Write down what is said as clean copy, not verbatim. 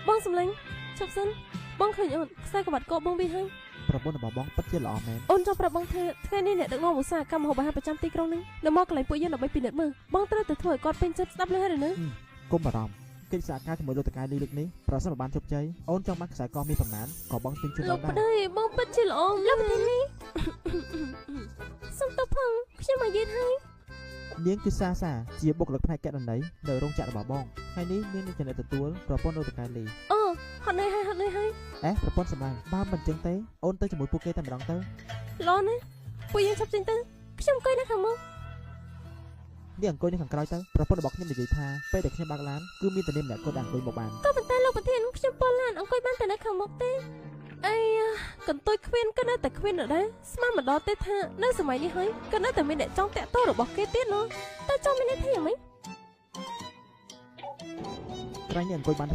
បងសម្លាញ់ឈប់សិនបងឃើញអូនខ្សែក្បាត់កបងវិញហើយប្រពន្ធរបស់បងពិតជាល្អមែនអូនចង់ប្រាប់បងថាថ្ងៃនេះអ្នកដឹកនាំឧស្សាហកម្មម្ហូបអាហារប្រចាំទីក្រុងនេះនៅមកកន្លែងពួកយើងដើម្បីពិនិត្យមើលបងត្រូវតែធ្វើឲ្យគាត់ពេញចិត្តស្ដាប់លើហើយឬនៅកុំបារម្ភកិច្ចសហការជាមួយលោកតកែលីលើកនេះប្រសិនបើបានជោគជ័យអូនចង់បានខ្សែកមានប្រមាណក៏បងទិញជូនលោកប្តីបងពិតជាល្អលោកប្រធាននេះសុំទោសផងខ្ញុំមកយឺតហើយនាងគឺសាជាបុគ្គលិកផ្នែកកណន័យនៅរោងចក្ររបស់បងហើយនេះនាងនឹងចំណេះទទួលប្រពន្ធលោកតកែលីអូហត់នឿយហើយប្រពន្ធសម្លាញ់បើមិនចឹងទេអូនទៅជាមួយពួកគេតែម្ដងទៅល្អណាស់ពួកយើងឈប់ចេញទៅខ្ញុំអង្គុយនៅខាងមុខនាងអង្គុយនៅខាងក្រោយទៅប្រពន្ធរបស់ខ្ញុំនិយាយថាពេលដែលខ្ញុំបើកឡានគឺមានតែនាងម្នាក់គាត់អង្គុយមកបានក៏ប៉ុន្តែលោកប្រធានខ្ញុំពលឡានអង្គុយបានតែនៅខាងមុខទេអីកន្ទុយគ្មានក៏នៅតែគ្មានដែរស្មានម្ដងទេថានៅសម័យនេះហើយក៏នៅតែមានអ្នកចង់តាក់ទោរបស់គេទៀតនោះតែចង់មានន័យថាយ៉ាងម៉េចក្រែងនាងអង្គុយបាន